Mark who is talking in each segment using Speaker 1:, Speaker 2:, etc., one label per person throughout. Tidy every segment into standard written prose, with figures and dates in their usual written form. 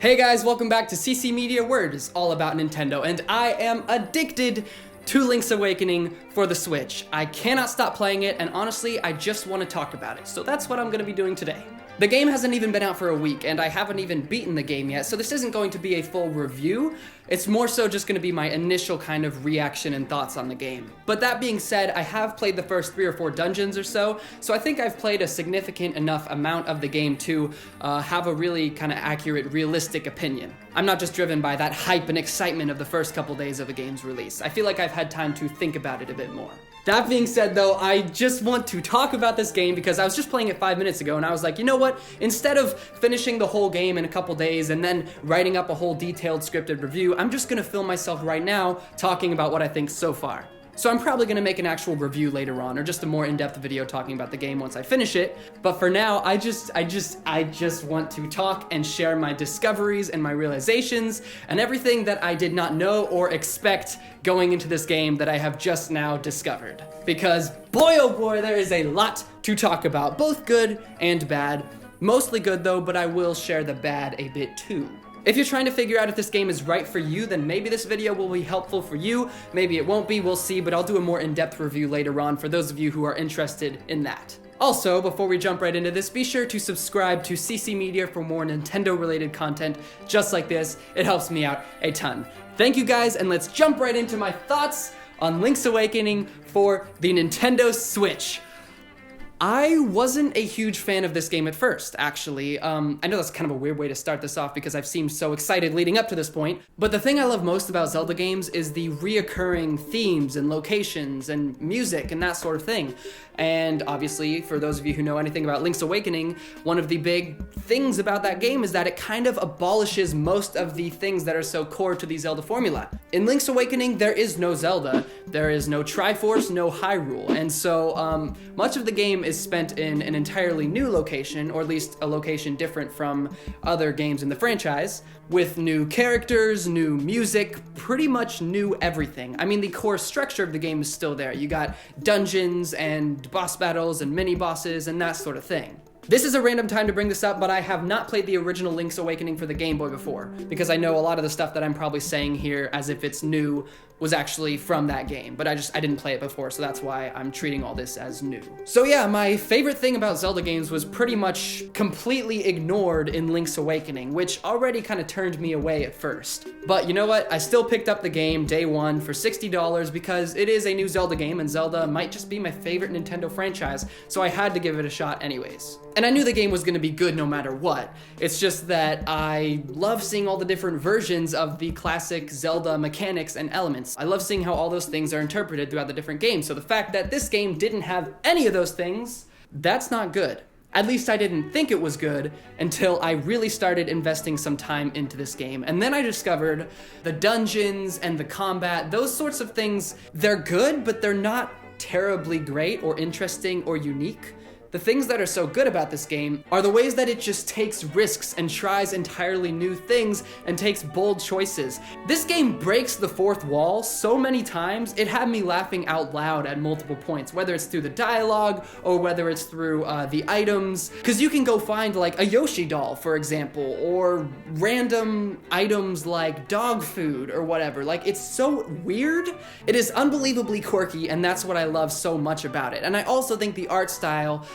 Speaker 1: Hey guys, welcome back to CC Media, where it is all about Nintendo, and I am addicted to Link's Awakening for the Switch. I cannot stop playing it, and honestly, I just want to talk about it, so that's what I'm going to be doing today. The game hasn't even been out for a week, and I haven't even beaten the game yet, so this isn't going to be a full review. It's more so just going to be my initial kind of reaction and thoughts on the game. But that being said, I have played the first 3 or 4 dungeons or so I think I've played a significant enough amount of the game to have a really kind of accurate, realistic opinion. I'm not just driven by that hype and excitement of the first couple days of the game's release. I feel like I've had time to think about it a bit more. That being said though, I just want to talk about this game because I was just playing it 5 minutes ago and I was like, you know what? Instead of finishing the whole game in a couple days and then writing up a whole detailed scripted review, I'm just gonna film myself right now talking about what I think so far. So I'm probably gonna make an actual review later on, or just a more in-depth video talking about the game once I finish it. But for now, I just want to talk and share my discoveries and my realizations and everything that I did not know or expect going into this game that I have just now discovered. Because boy oh boy, there is a lot to talk about, both good and bad. Mostly good though, but I will share the bad a bit too. If you're trying to figure out if this game is right for you, then maybe this video will be helpful for you. Maybe it won't be, we'll see, but I'll do a more in-depth review later on for those of you who are interested in that. Also, before we jump right into this, be sure to subscribe to CC Media for more Nintendo-related content just like this. It helps me out a ton. Thank you guys, and let's jump right into my thoughts on Link's Awakening for the Nintendo Switch. I wasn't a huge fan of this game at first, actually. I know that's kind of a weird way to start this off because I've seemed so excited leading up to this point, but the thing I love most about Zelda games is the reoccurring themes and locations and music and that sort of thing. And obviously, for those of you who know anything about Link's Awakening, one of the big things about that game is that it kind of abolishes most of the things that are so core to the Zelda formula. In Link's Awakening, there is no Zelda, there is no Triforce, no Hyrule, and so much of the game is spent in an entirely new location, or at least a location different from other games in the franchise, with new characters, new music, pretty much new everything. I mean, the core structure of the game is still there. You got dungeons and boss battles and mini-bosses and that sort of thing. This is a random time to bring this up, but I have not played the original Link's Awakening for the Game Boy before, because I know a lot of the stuff that I'm probably saying here as if it's new was actually from that game, but I didn't play it before, so that's why I'm treating all this as new. So yeah, my favorite thing about Zelda games was pretty much completely ignored in Link's Awakening, which already kind of turned me away at first. But you know what? I still picked up the game day one for $60 because it is a new Zelda game, and Zelda might just be my favorite Nintendo franchise, so I had to give it a shot anyways. And I knew the game was gonna be good no matter what. It's just that I love seeing all the different versions of the classic Zelda mechanics and elements. I love seeing how all those things are interpreted throughout the different games, so the fact that this game didn't have any of those things, that's not good. At least I didn't think it was good until I really started investing some time into this game. And then I discovered the dungeons and the combat, those sorts of things, they're good, but they're not terribly great or interesting or unique. The things that are so good about this game are the ways that it just takes risks and tries entirely new things and takes bold choices. This game breaks the fourth wall so many times, it had me laughing out loud at multiple points, whether it's through the dialogue or whether it's through the items. Because you can go find like a Yoshi doll, for example, or random items like dog food or whatever. Like, it's so weird. It is unbelievably quirky, and that's what I love so much about it. And I also think the art style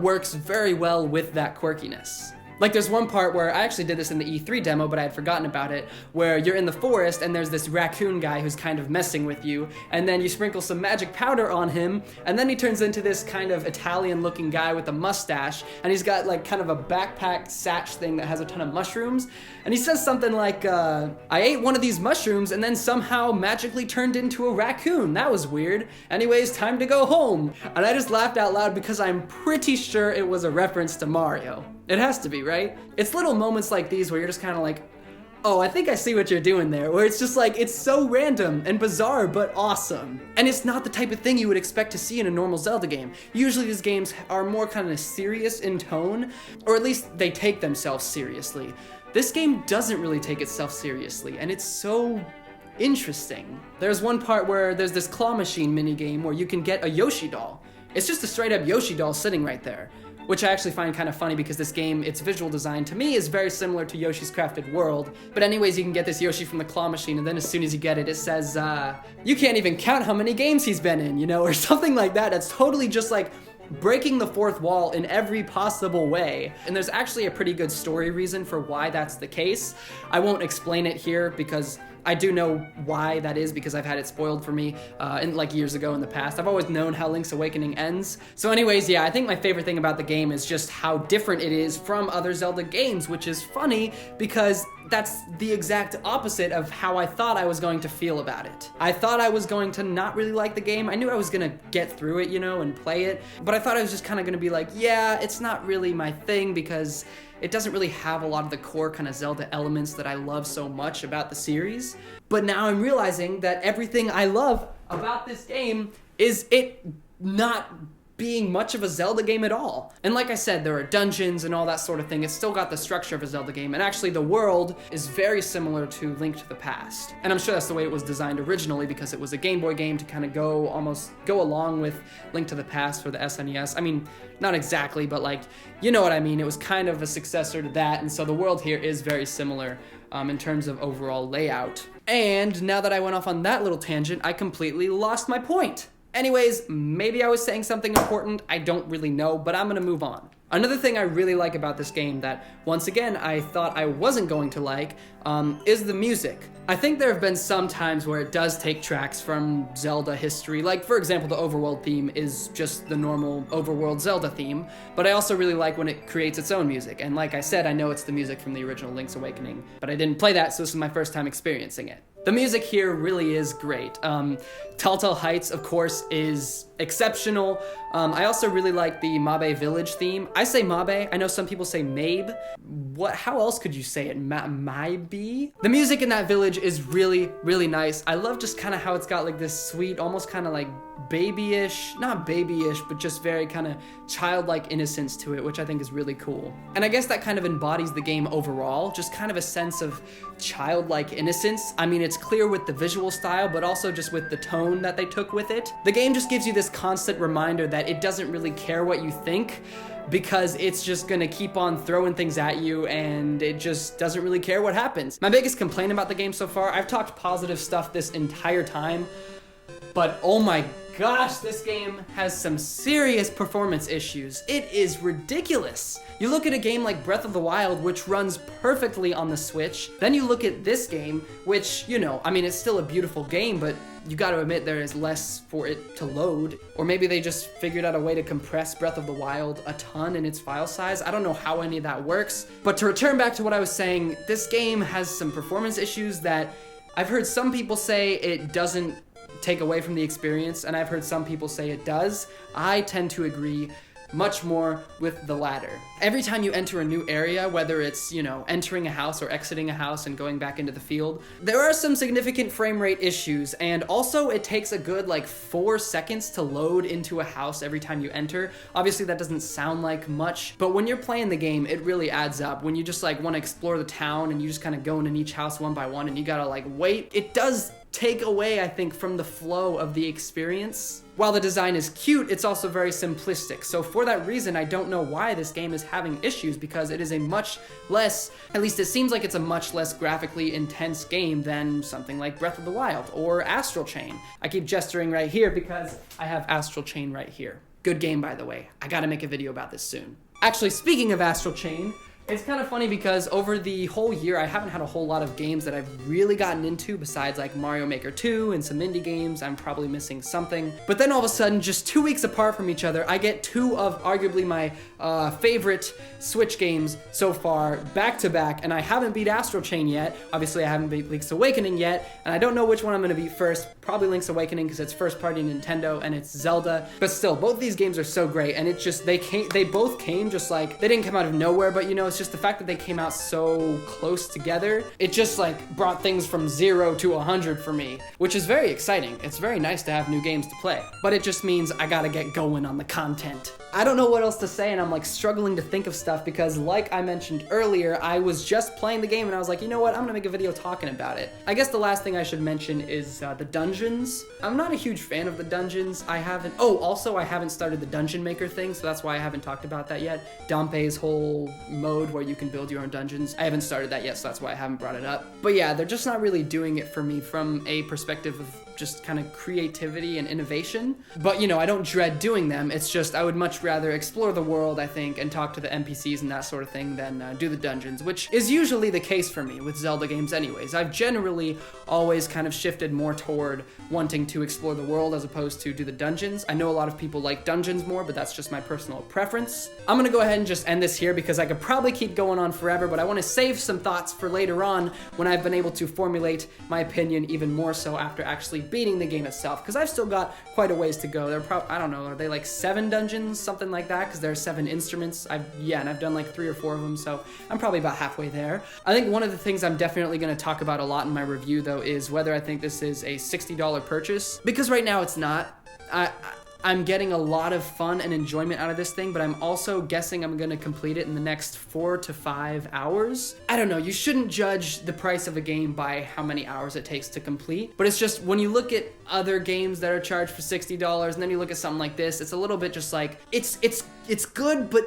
Speaker 1: works very well with that quirkiness. Like, there's one part where I actually did this in the E3 demo, but I had forgotten about it, where you're in the forest and there's this raccoon guy who's kind of messing with you, and then you sprinkle some magic powder on him, and then he turns into this kind of Italian-looking guy with a mustache, and he's got like kind of a backpack satch thing that has a ton of mushrooms, and he says something like, I ate one of these mushrooms and then somehow magically turned into a raccoon. That was weird. Anyways, time to go home. And I just laughed out loud because I'm pretty sure it was a reference to Mario. It has to be, right? It's little moments like these where you're just kind of like, oh, I think I see what you're doing there, where it's just like, it's so random and bizarre, but awesome. And it's not the type of thing you would expect to see in a normal Zelda game. Usually these games are more kind of serious in tone, or at least they take themselves seriously. This game doesn't really take itself seriously, and it's so interesting. There's one part where there's this claw machine minigame where you can get a Yoshi doll. It's just a straight up Yoshi doll sitting right there. which I actually find kind of funny because this game, its visual design to me is very similar to Yoshi's Crafted World. But anyways, you can get this Yoshi from the claw machine, and then as soon as you get it, it says, you can't even count how many games he's been in, you know, or something like that. That's totally just like breaking the fourth wall in every possible way. And there's actually a pretty good story reason for why that's the case. I won't explain it here because I do know why that is, because I've had it spoiled for me like years ago in the past. I've always known how Link's Awakening ends. So anyways, yeah, I think my favorite thing about the game is just how different it is from other Zelda games, which is funny because that's the exact opposite of how I thought I was going to feel about it. I thought I was going to not really like the game. I knew I was gonna get through it, you know, and play it, but I thought I was just kind of gonna be like, yeah, it's not really my thing because it doesn't really have a lot of the core kind of Zelda elements that I love so much about the series. But now I'm realizing that everything I love about this game is it not being much of a Zelda game at all. And like I said, there are dungeons and all that sort of thing. It's still got the structure of a Zelda game, and actually the world is very similar to Link to the Past. And I'm sure that's the way it was designed originally because it was a Game Boy game to kind of go along with Link to the Past for the SNES. I mean, not exactly, but like, you know what I mean. It was kind of a successor to that, and so the world here is very similar in terms of overall layout. And now that I went off on that little tangent, I completely lost my point. Anyways, maybe I was saying something important, I don't really know, but I'm gonna move on. Another thing I really like about this game that, once again, I thought I wasn't going to like, is the music. I think there have been some times where it does take tracks from Zelda history, like for example the overworld theme is just the normal overworld Zelda theme, but I also really like when it creates its own music, and like I said, I know it's the music from the original Link's Awakening, but I didn't play that, so this is my first time experiencing it. The music here really is great. Telltale Heights, of course, is exceptional. I also really like the Mabe Village theme. I say Mabe, I know some people say Mabe. How else could you say it? Mabe? The music in that village is really, really nice. I love just kind of how it's got like this sweet, almost kind of like babyish, not babyish, but just very kind of childlike innocence to it, which I think is really cool. And I guess that kind of embodies the game overall, just kind of a sense of childlike innocence. I mean, it's clear with the visual style, but also just with the tone that they took with it. The game just gives you this constant reminder that it doesn't really care what you think, because it's just gonna keep on throwing things at you and it just doesn't really care what happens. My biggest complaint about the game so far, I've talked positive stuff this entire time, but oh my gosh, this game has some serious performance issues. It is ridiculous. You look at a game like Breath of the Wild, which runs perfectly on the Switch, then you look at this game, which, you know, I mean, it's still a beautiful game, but you gotta admit there is less for it to load. Or maybe they just figured out a way to compress Breath of the Wild a ton in its file size. I don't know how any of that works. But to return back to what I was saying, this game has some performance issues that I've heard some people say it doesn't take away from the experience, and I've heard some people say it does. I tend to agree much more with the latter. Every time you enter a new area, whether it's, you know, entering a house or exiting a house and going back into the field, there are some significant frame rate issues, and also it takes a good like 4 seconds to load into a house every time you enter. Obviously that doesn't sound like much, but when you're playing the game, it really adds up. When you just like want to explore the town and you just kind of go in each house one by one and you gotta like wait, it does take away, I think, from the flow of the experience. While the design is cute, it's also very simplistic. So for that reason, I don't know why this game is having issues, because it is a much less, at least it seems like it's a much less graphically intense game than something like Breath of the Wild or Astral Chain. I keep gesturing right here because I have Astral Chain right here. Good game, by the way. I gotta make a video about this soon. Actually, speaking of Astral Chain, it's kind of funny because over the whole year, I haven't had a whole lot of games that I've really gotten into besides like Mario Maker 2 and some indie games. I'm probably missing something. But then all of a sudden, just 2 weeks apart from each other, I get 2 of arguably my favorite Switch games so far back to back, and I haven't beat Astral Chain yet. Obviously, I haven't beat Link's Awakening yet, and I don't know which one I'm going to beat first. Probably Link's Awakening because it's first party Nintendo and it's Zelda. But still, both these games are so great, and it just, they both came just like, they didn't come out of nowhere, but you know, it's just the fact that they came out so close together, it just like brought things from 0 to 100 for me, which is very exciting. It's very nice to have new games to play, but it just means I gotta get going on the content. I don't know what else to say, and I'm like struggling to think of stuff because like I mentioned earlier, I was just playing the game and I was like, you know what, I'm gonna make a video talking about it. I guess the last thing I should mention is the dungeons. I'm not a huge fan of the dungeons. I haven't started the Dungeon Maker thing, so that's why I haven't talked about that yet. Dampé's whole mode where you can build your own dungeons. I haven't started that yet, so that's why I haven't brought it up. But yeah, they're just not really doing it for me from a perspective of just kind of creativity and innovation. But you know, I don't dread doing them. It's just I would much rather explore the world, I think, and talk to the NPCs and that sort of thing than do the dungeons, which is usually the case for me with Zelda games anyways. I've generally always kind of shifted more toward wanting to explore the world as opposed to do the dungeons. I know a lot of people like dungeons more, but that's just my personal preference. I'm gonna go ahead and just end this here because I could probably keep going on forever, but I want to save some thoughts for later on when I've been able to formulate my opinion even more so after actually beating the game itself, because I've still got quite a ways to go. I don't know, are they like 7 dungeons, something like that, because there are 7 instruments. And I've done like 3 or 4 of them, so I'm probably about halfway there. I think one of the things I'm definitely going to talk about a lot in my review though is whether I think this is a $60 purchase, because right now it's not. I'm getting a lot of fun and enjoyment out of this thing, but I'm also guessing I'm gonna complete it in the next 4 to 5 hours. I don't know, you shouldn't judge the price of a game by how many hours it takes to complete, but it's just when you look at other games that are charged for $60 and then you look at something like this, it's a little bit just like, it's good, but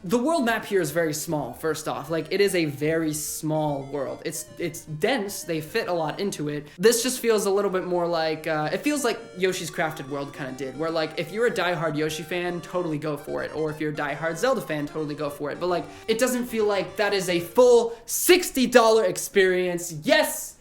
Speaker 1: the world map here is very small, first off. Like, it is a very small world. It's dense, they fit a lot into it. This just feels a little bit more like, it feels like Yoshi's Crafted World kind of did, where like, if you're a diehard Yoshi fan, totally go for it. Or if you're a diehard Zelda fan, totally go for it. But like, it doesn't feel like that is a full $60 experience. Yes!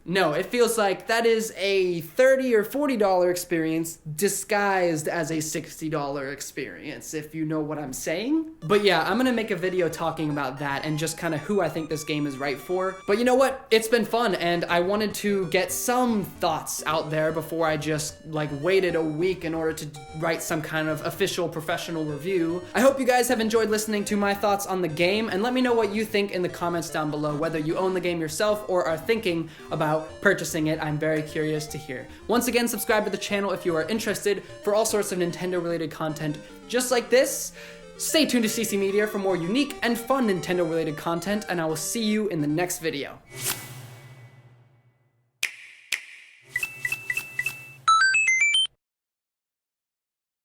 Speaker 1: No, it feels like that is a $30 or $40 experience disguised as a $60 experience, if you know what I'm saying. But yeah, I'm gonna make a video talking about that and just kind of who I think this game is right for. But you know what? It's been fun, and I wanted to get some thoughts out there before I just like waited a week in order to write some kind of official professional review. I hope you guys have enjoyed listening to my thoughts on the game, and let me know what you think in the comments down below, whether you own the game yourself or are thinking about purchasing it. I'm very curious to hear. Once again, subscribe to the channel if you are interested for all sorts of Nintendo related content just like this. Stay tuned to CC Media for more unique and fun Nintendo related content, and I will see you in the next video.